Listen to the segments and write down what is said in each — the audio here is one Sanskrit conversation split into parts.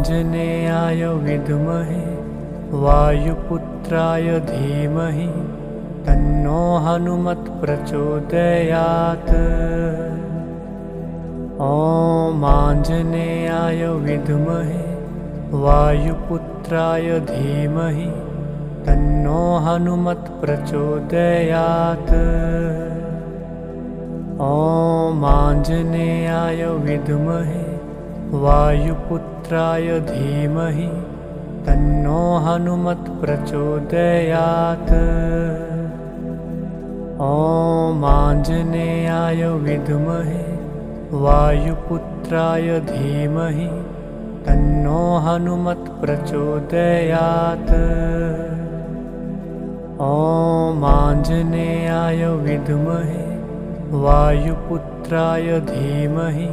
आञ्जनेयाय विद्महे वायुपुत्राय धीमहि तन्नो हनुमत् प्रचोदयात्। ॐ आञ्जनेयाय विद्महे वायुपुत्राय धीमहि तन्नो हनुमत् प्रचोदयात्। ॐ आञ्जनेयाय विद्महे वायुपुत्राय धीमहि तन्नो हनुमत् प्रचोदयात्। ॐ आञ्जनेयाय विद्महे वायुपुत्राय धीमहि तन्नो हनुमत् प्रचोदयात्। ॐ आञ्जनेयाय विद्महे वायुपुत्राय धीमहि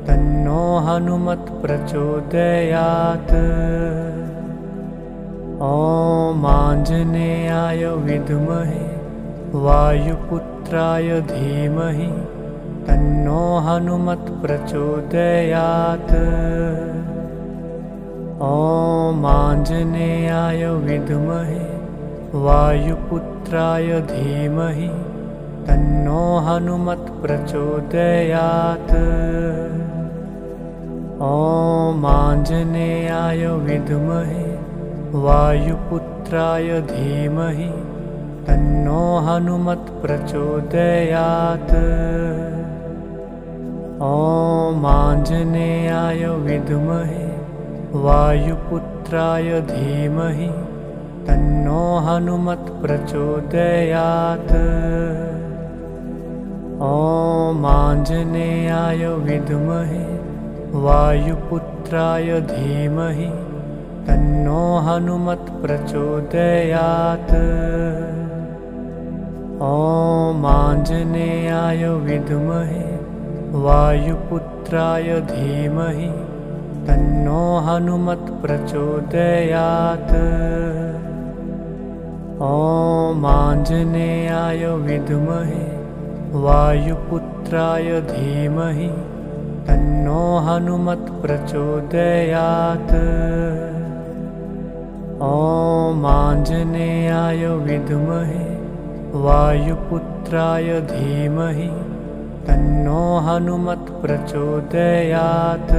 तन्नो हनुमत् प्रचोदयात्। ॐ आञ्जनेयाय विद्महे वायुपुत्राय धीमहि तन्नो हनुमत् प्रचोदयात्। ॐ आञ्जनेयाय विद्महे वायुपुत्राय धीमहि तन्नो हनुमत् प्रचोदयात्। ॐ आञ्जनेयाय विद्महे वायुपुत्राय धीमहि तन्नो हनुमत् प्रचोदयात्। ॐ आञ्जनेयाय विद्महे वायुपुत्राय धीमहि तन्नो हनुमत् प्रचोदयात्। ॐ आञ्जनेयाय विद्महे वायुपुत्राय धीमहि तन्नो हनुमत् प्रचोदयात्। ॐ आञ्जनेयाय विद्महे वायुपुत्राय धीमहि तन्नो हनुमत् प्रचोदयात्। ॐ आञ्जनेयाय विद्महे वायुपुत्राय धीमहि तन्नो हनुमत् प्रचोदयात्। ॐ आञ्जनेयाय विद्महे वायुपुत्राय धीमहि तन्नो हनुमत् प्रचोदयात्।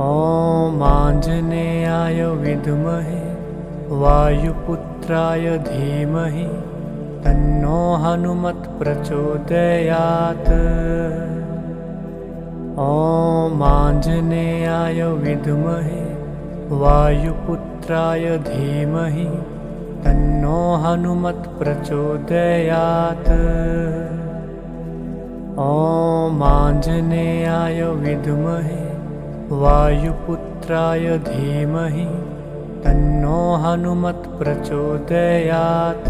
ॐ आञ्जनेयाय विद्महे वायुपुत्राय धीमहि तन्नो हनुमत् प्रचोदयात्। ॐ आञ्जनेयाय विद्महे वायुपुत्राय धीमहि तन्नो हनुमत् प्रचोदयात्। ॐ आञ्जनेयाय विद्महे वायुपुत्राय धीमहि तन्नो हनुमत् प्रचोदयात्।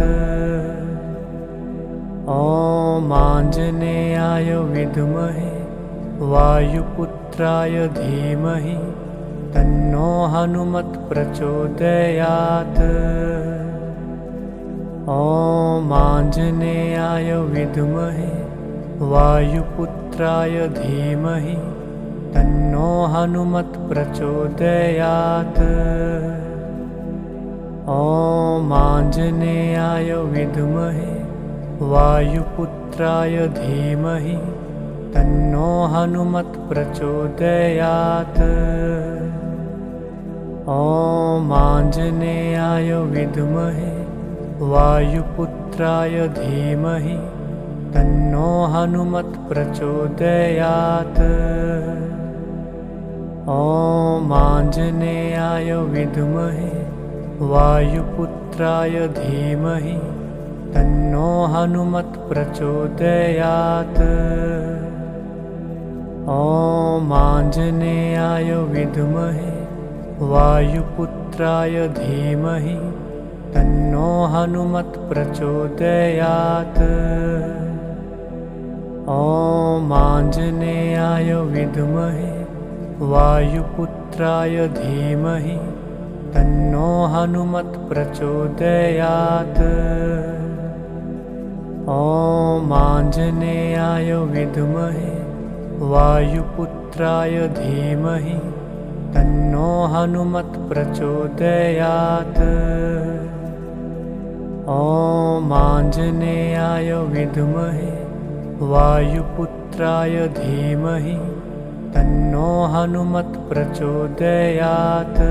ॐ आञ्जनेयाय विद्महे वायुपुत्राय धीमहि तन्नो हनुमत् प्रचोदयात्। ॐ आञ्जनेयाय विद्महे वायुपुत्राय धीमहि तन्नो हनुमत् प्रचोदयात्। ॐ आञ्जनेयाय विद्महे वायुपुत्राय धीमहि तन्नो हनुमत् प्रचोदयात्। ॐ आञ्जनेयाय विद्महे वायुपुत्राय धीमहि तन्नो हनुमत् प्रचोदयात्। ॐ आञ्जनेयाय विद्महे वायुपुत्राय धीमहि तन्नो हनुमत् प्रचोदयात्। ॐ आञ्जनेयाय विद्महे वायुपुत्राय धीमहि तन्नो हनुमत् प्रचोदयात्। ॐ आञ्जनेयाय विद्महे वायुपुत्राय धीमहि तन्नो हनुमत् प्रचोदयात्। ॐ आञ्जनेयाय विद्महे वायुपुत्राय धीमहि तन्नो हनुमत् प्रचोदयात्। ॐ आञ्जनेयाय विद्महे वायुपुत्राय धीमहि तन्नो हनुमत् प्रचोदयात्।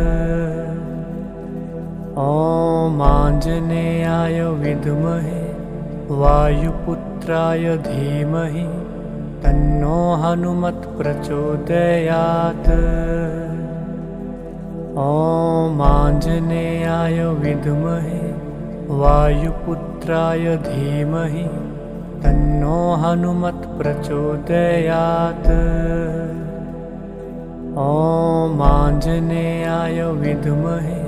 ॐ आञ्जनेयाय विद्महे वायुपुत्राय धीमहि तन्नो हनुमत् प्रचोदयात्। ॐ आञ्जनेयाय विद्महे वायुपुत्राय धीमहि तन्नो हनुमत् प्रचोदयात्। ॐ आञ्जनेयाय विद्महे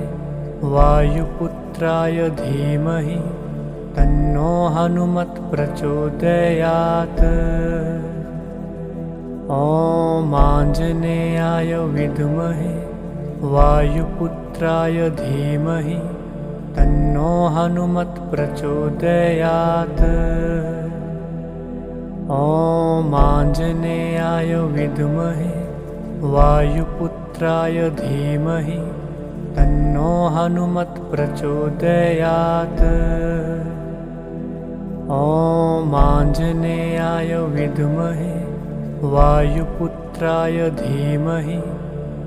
वायुपुत्राय धीमहि तन्नो हनुमत् प्रचोदयात्। ॐ आञ्जनेयाय विद्महे वायुपुत्राय धीमहि तन्नो हनुमत् प्रचोदयात्। ॐ आञ्जनेयाय विद्महे वायुपुत्राय धीमहि तन्नो हनुमत् प्रचोदयात्। ॐ आञ्जनेयाय विद्महे वायुपुत्राय धीमहि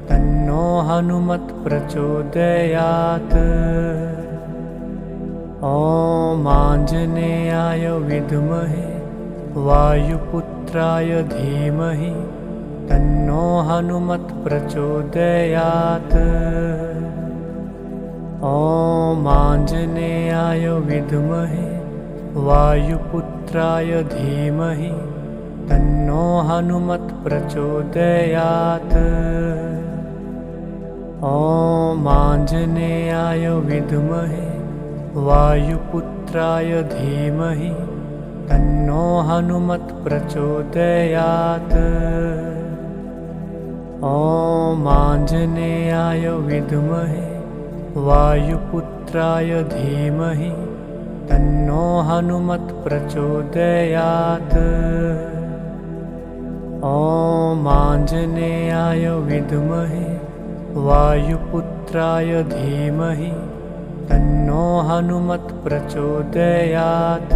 तन्नो हनुमत् प्रचोदयात्। ॐ आञ्जनेयाय विद्महे वायुपुत्राय धीमहि तन्नो हनुमत् प्रचोदयात्। ॐ आञ्जनेयाय विद्महे वायुपुत्राय धीमहि तन्नो हनुमत् प्रचोदयात्। ॐ आञ्जनेयाय विद्महे वायुपुत्राय धीमहि तन्नो हनुमत् प्रचोदयात्। ॐ आञ्जनेयाय विद्महे वायुपुत्राय धीमहि तन्नो हनुमत् प्रचोदयात्। ॐ आञ्जनेयाय विद्महे वायुपुत्राय धीमहि तन्नो हनुमत् प्रचोदयात्।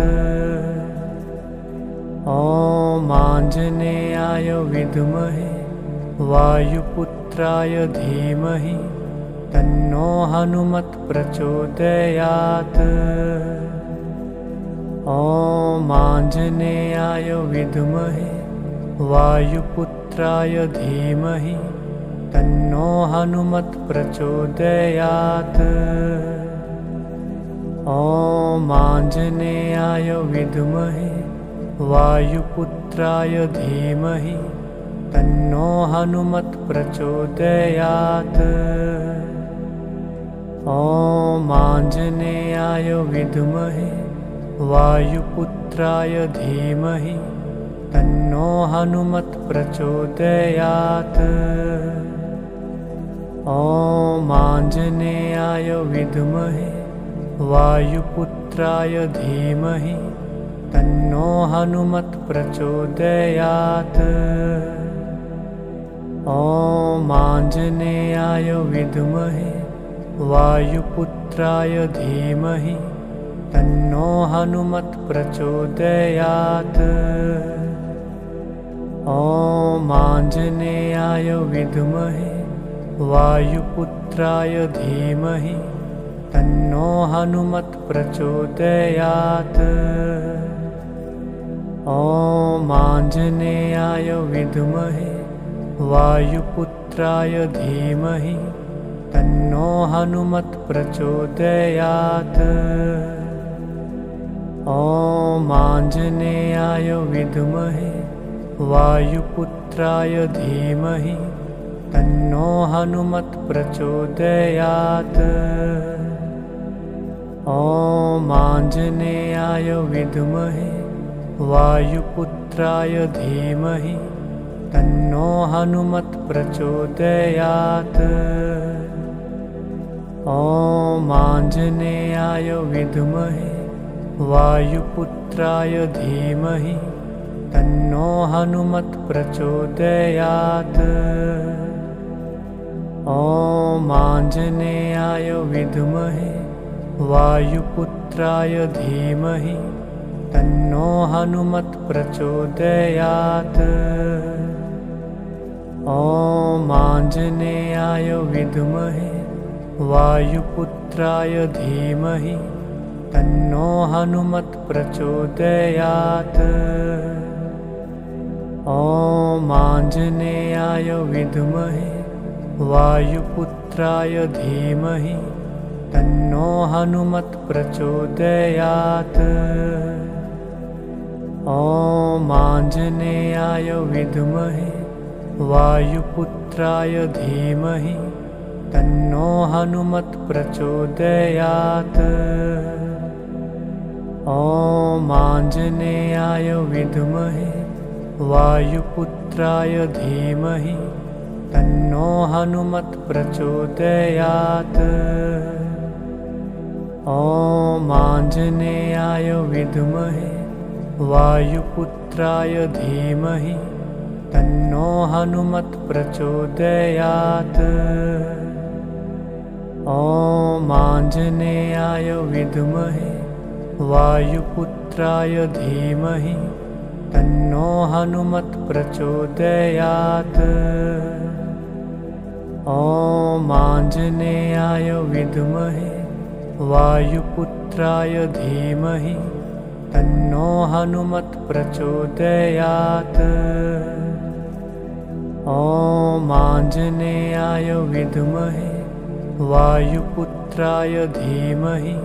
ॐ आञ्जनेयाय विद्महे वायुपुत्राय धीमहि तन्नो हनुमत् प्रचोदयात्। ॐ आञ्जनेयाय विद्महे वायुपुत्राय धीमहि तन्नो हनुमत् प्रचोदयात्। ॐ आञ्जनेयाय विद्महे वायुपुत्राय धीमहि तन्नो हनुमत् प्रचोदयात्। ॐ आञ्जनेयाय विद्महे वायुपुत्राय धीमहि तन्नो हनुमत् प्रचोदयात्। ॐ आञ्जनेयाय विद्महे वायुपुत्राय धीमहि तन्नो हनुमत् प्रचोदयात्। ॐ आञ्जनेयाय विद्महे वायुपुत्राय धीमहि तन्नो हनुमत् प्रचोदयात्। ॐ आञ्जनेयाय विद्महे वायुपुत्राय धीमहि तन्नो हनुमत् प्रचोदयात्। ॐ आञ्जनेयाय विद्महे वायुपुत्राय धीमहि तन्नो हनुमत् प्रचोदयात्। ॐ आञ्जनेयाय विद्महे वायुपुत्राय धीमहि तन्नो हनुमत् प्रचोदयात्। ॐ आञ्जनेयाय विद्महे वायुपुत्राय धीमहि तन्नो हनुमत् प्रचोदयात्। ॐ आञ्जनेयाय विद्महे वायुपुत्राय धीमहि तन्नो हनुमत् प्रचोदयात्। ॐ आञ्जनेयाय विद्महे वायुपुत्राय धीमहि तन्नो हनुमत् प्रचोदयात्। ॐ आञ्जनेयाय विद्महे वायुपुत्राय धीमहि तन्नो हनुमत् प्रचोदयात्। ॐ आञ्जनेयाय विद्महे वायुपुत्राय धीमहि तन्नो हनुमत् प्रचोदयात्। ॐ आञ्जनेयाय विद्महे वायुपुत्राय धीमहि तन्नो हनुमत् प्रचोदयात्। ॐ आञ्जनेयाय विद्महे वायुपुत्राय धीमहि तन्नो हनुमत् प्रचोदयात्। ॐ आञ्जनेयाय विद्महे वायुपुत्राय धीमहि तन्नो हनुमत् प्रचोदयात्। ॐ आञ्जनेयाय विद्महे वायुपुत्राय धीमहि तन्नो हनुमत् प्रचोदयात्। ॐ आञ्जनेयाय विद्महे वायुपुत्राय धीमहि तन्नो हनुमत् प्रचोदयात्। ॐ आञ्जनेयाय विद्महे वायुपुत्राय धीमहि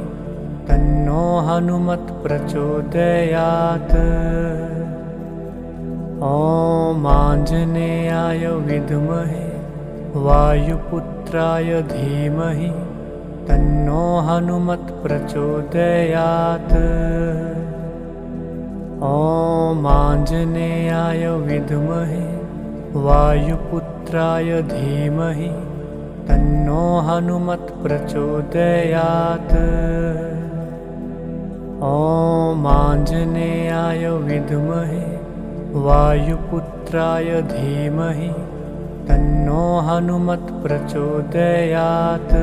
तन्नो हनुमत् प्रचोदयात्। ॐ आञ्जनेयाय विद्महे वायुपुत्राय धीमहि तन्नो हनुमत् प्रचोदयात्। ॐ आञ्जनेयाय विद्महे वायुपुत्राय धीमहि तन्नो हनुमत् प्रचोदयात्। ॐ आञ्जनेयाय विद्महे वायुपुत्राय धीमहि तन्नो हनुमत् प्रचोदयात्।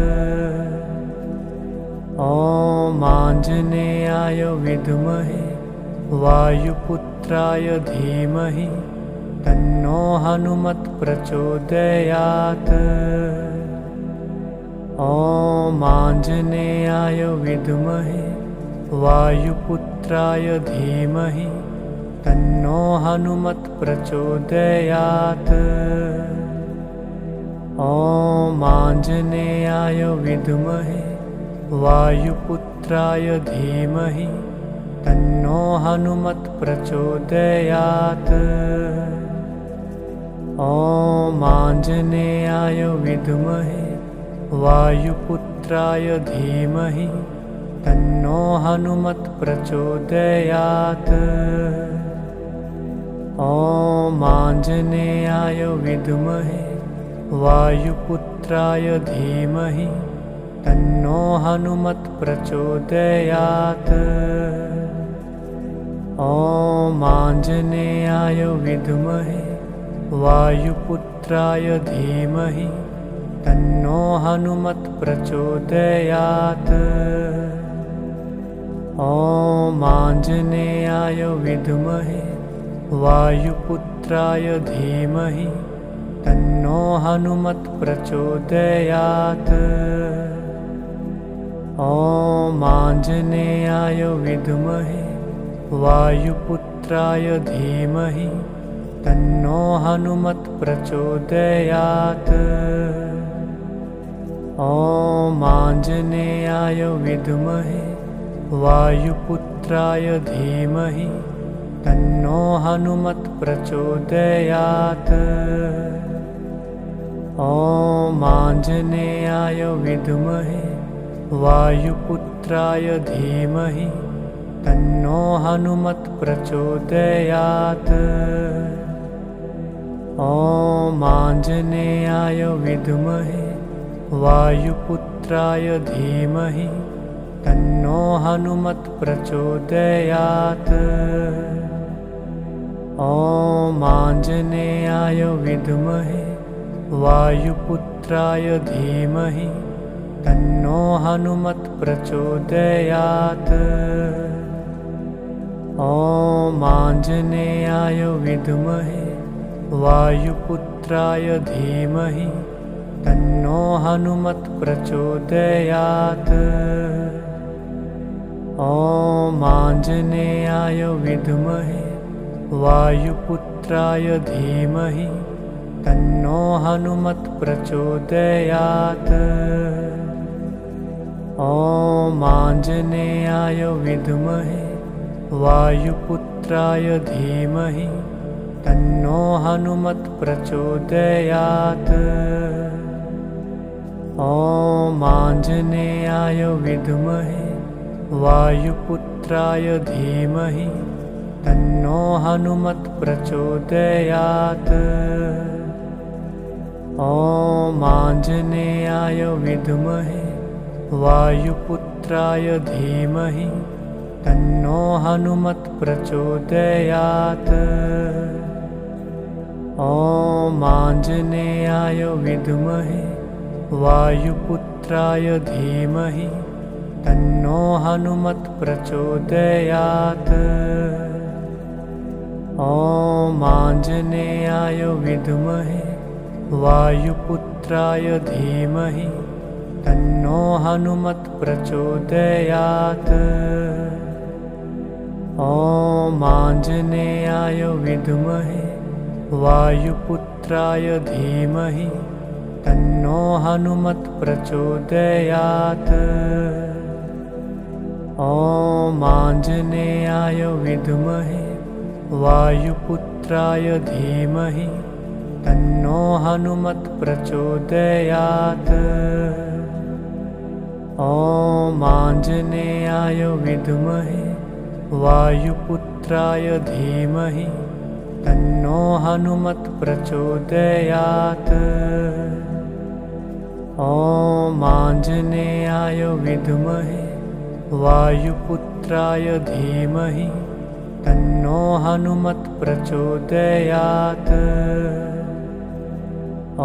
ॐ आञ्जनेयाय विद्महे वायुपुत्राय धीमहि तन्नो हनुमत् प्रचोदयात्। ॐ आञ्जनेयाय विद्महे वायुपुत्राय धीमहि तन्नो हनुमत् प्रचोदयात्। ॐ आञ्जनेयाय विद्महे वायुपुत्राय धीमहि तन्नो हनुमत् प्रचोदयात्। ॐ आञ्जनेयाय विद्महे वायुपुत्राय धीमहि तन्नो हनुमत् प्रचोदयात्। ॐ आञ्जनेयाय विद्महे वायुपुत्राय धीमहि तन्नो हनुमत् प्रचोदयात्। ॐ आञ्जनेयाय विद्महे वायुपुत्राय धीमहि तन्नो हनुमत् प्रचोदयात्। ॐ आञ्जनेयाय विद्महे वायुपुत्राय धीमहि तन्नो हनुमत् प्रचोदयात्। ॐ आञ्जनेयाय विद्महे वायुपुत्राय धीमहि तन्नो हनुमत् प्रचोदयात्। ॐ आञ्जनेयाय विद्महे वायुपुत्राय धीमहि तन्नो हनुमत् प्रचोदयात्। ॐ आञ्जनेयाय विद्महे वायुपुत्राय धीमहि तन्नो हनुमत् प्रचोदयात्। ॐ आञ्जनेयाय विद्महे वायुपुत्राय धीमहि तन्नो हनुमत् प्रचोदयात्। ॐ आञ्जनेयाय विद्महे वायुपुत्राय धीमहि तन्नो हनुमत् प्रचोदयात्। ॐ आञ्जनेयाय विद्महे वायुपुत्राय धीमहि तन्नो हनुमत् प्रचोदयात्। ॐ आञ्जनेयाय विद्महे वायुपुत्राय धीमहि तन्नो हनुमत् प्रचोदयात्। ॐ आञ्जनेयाय विद्महे वायुपुत्राय धीमहि तन्नो हनुमत् प्रचोदयात्। ॐ आञ्जनेयाय विद्महे वायुपुत्राय धीमहि तन्नो हनुमत् प्रचोदयात्। ॐ आञ्जनेयाय विद्महे वायुपुत्राय धीमहि तन्नो हनुमत् प्रचोदयात्। ॐ आञ्जनेयाय विद्महे वायुपुत्राय धीमहि तन्नो हनुमत् प्रचोदयात्। ॐ आञ्जनेयाय विद्महे वायुपुत्राय धीमहि तन्नो हनुमत् प्रचोदयात्। ॐ आञ्जनेयाय विद्महे वायुपुत्राय धीमहि तन्नो हनुमत् प्रचोदयात्। ॐ आञ्जनेयाय विद्महे वायुपुत्राय धीमहि तन्नो हनुमत् प्रचोदयात्। ॐ आञ्जनेयाय विद्महे वायुपुत्राय धीमहि तन्नो हनुमत् प्रचोदयात्। ॐ आञ्जनेयाय विद्महे वायुपुत्राय धीमहि तन्नो हनुमत् प्रचोदयात्।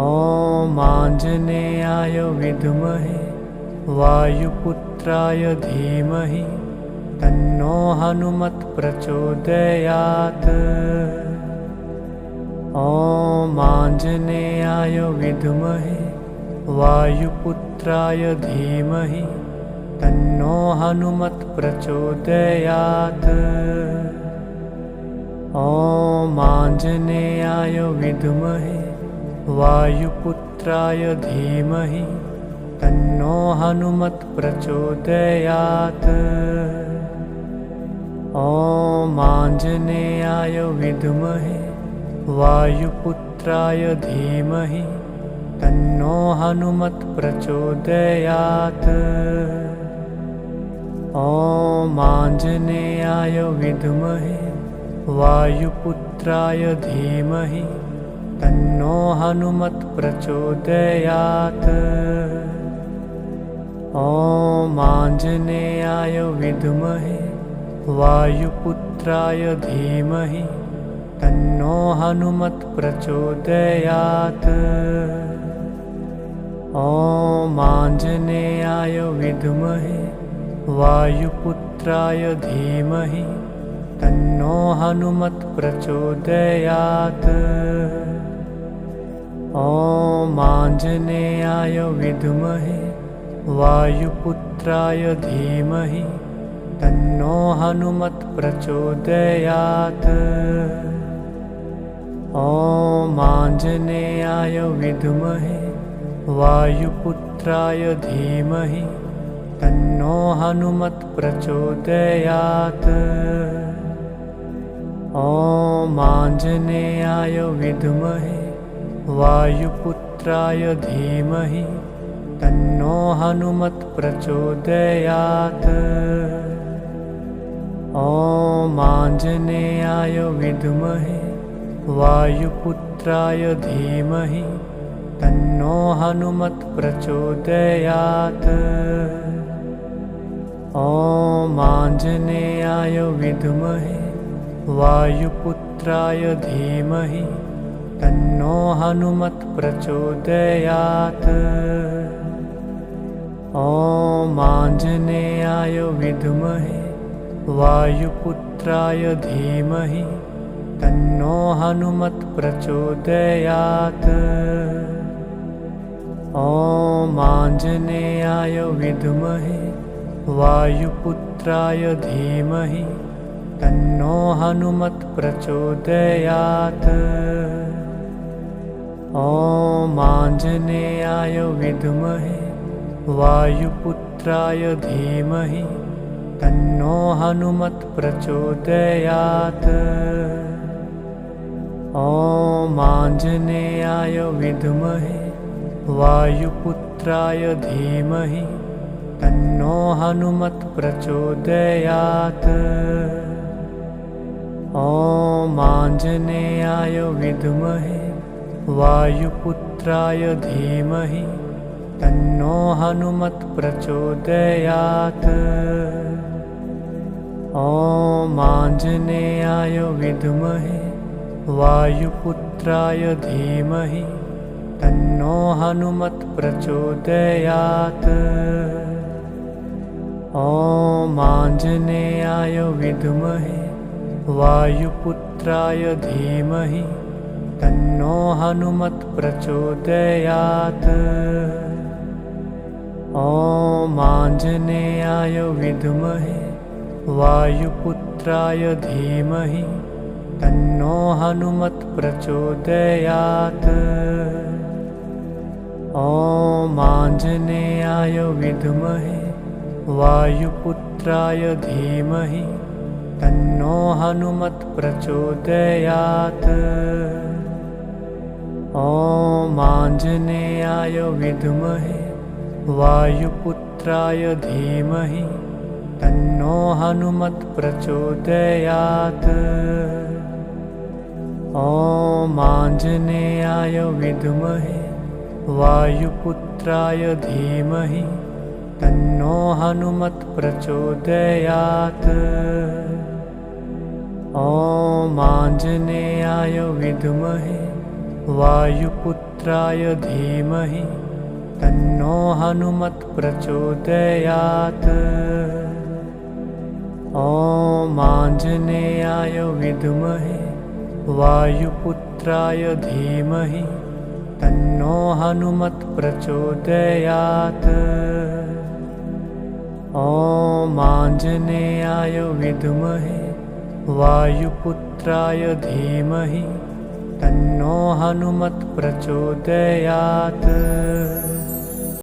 ॐ आञ्जनेयाय विद्महे वायुपुत्राय धीमहि तन्नो हनुमत् प्रचोदयात्। ॐ आञ्जनेयाय विद्महे वायुपुत्राय धीमहि तन्नो हनुमत् प्रचोदयात्। ॐ आञ्जनेयाय विद्महे वायुपुत्राय धीमहि तन्नो हनुमत् प्रचोदयात्। ॐ आञ्जनेयाय विद्महे वायुपुत्राय धीमहि तन्नो हनुमत् प्रचोदयात्। ॐ आञ्जनेयाय विद्महे वायुपुत्राय धीमहि तन्नो हनुमत् प्रचोदयात्। ॐ आञ्जनेयाय विद्महे वायुपुत्राय धीमहि तन्नो हनुमत् प्रचोदयात्। ॐ आञ्जनेयाय विद्महे वायुपुत्राय धीमहि तन्नो हनुमत् प्रचोदयात्। ॐ आञ्जनेयाय विद्महे वायुपुत्राय धीमहि तन्नो हनुमत् प्रचोदयात्। ॐ आञ्जनेयाय विद्महे वायुपुत्राय धीमहि तन्नो हनुमत् प्रचोदयात्। ॐ आञ्जनेयाय विद्महे वायुपुत्राय धीमहि तन्नो हनुमत् प्रचोदयात्। ॐ आञ्जनेयाय विद्महे वायुपुत्राय धीमहि तन्नो हनुमत् प्रचोदयात्। ॐ आञ्जनेयाय विद्महे वायुपुत्राय धीमहि तन्नो हनुमत् प्रचोदयात्। ॐ आञ्जनेयाय विद्महे वायुपुत्राय धीमहि तन्नो हनुमत् प्रचोदयात्। ॐ आञ्जनेयाय विद्महे वायुपुत्राय धीमहि तन्नो हनुमत् प्रचोदयात्। ॐ आञ्जनेयाय विद्महे वायुपुत्राय धीमहि तन्नो हनुमत् प्रचोदयात्। ॐ आञ्जनेयाय विद्महे वायुपुत्राय धीमहि तन्नो हनुमत् प्रचोदयात्। ॐ आञ्जनेयाय विद्महे वायुपुत्राय धीमहि तन्नो हनुमत् प्रचोदयात्। ॐ आञ्जनेयाय विद्महे वायुपुत्राय धीमहि तन्नो हनुमत् प्रचोदयात्। ॐ आञ्जनेयाय विद्महे वायुपुत्राय धीमहि तन्नो हनुमत् प्रचोदयात्। ॐ आञ्जनेयाय विद्महे वायुपुत्राय धीमहि तन्नो हनुमत् प्रचोदयात्। ॐ आञ्जनेयाय विद्महे वायुपुत्राय धीमहि तन्नो हनुमत् प्रचोदयात्। ॐ आञ्जनेयाय विद्महे वायुपुत्राय धीमहि तन्नो हनुमत् प्रचोदयात्। ॐ आञ्जनेयाय विद्महे वायुपुत्राय धीमहि तन्नो हनुमत् प्रचोदयात्। ॐ आञ्जनेयाय विद्महे वायुपुत्राय धीमहि तन्नो हनुमत् प्रचोदयात्। ॐ आञ्जनेयाय विद्महे वायुपुत्राय धीमहि तन्नो हनुमत् प्रचोदयात्। ॐ आञ्जनेयाय विद्महे वायुपुत्राय धीमहि तन्नो हनुमत् प्रचोदयात्।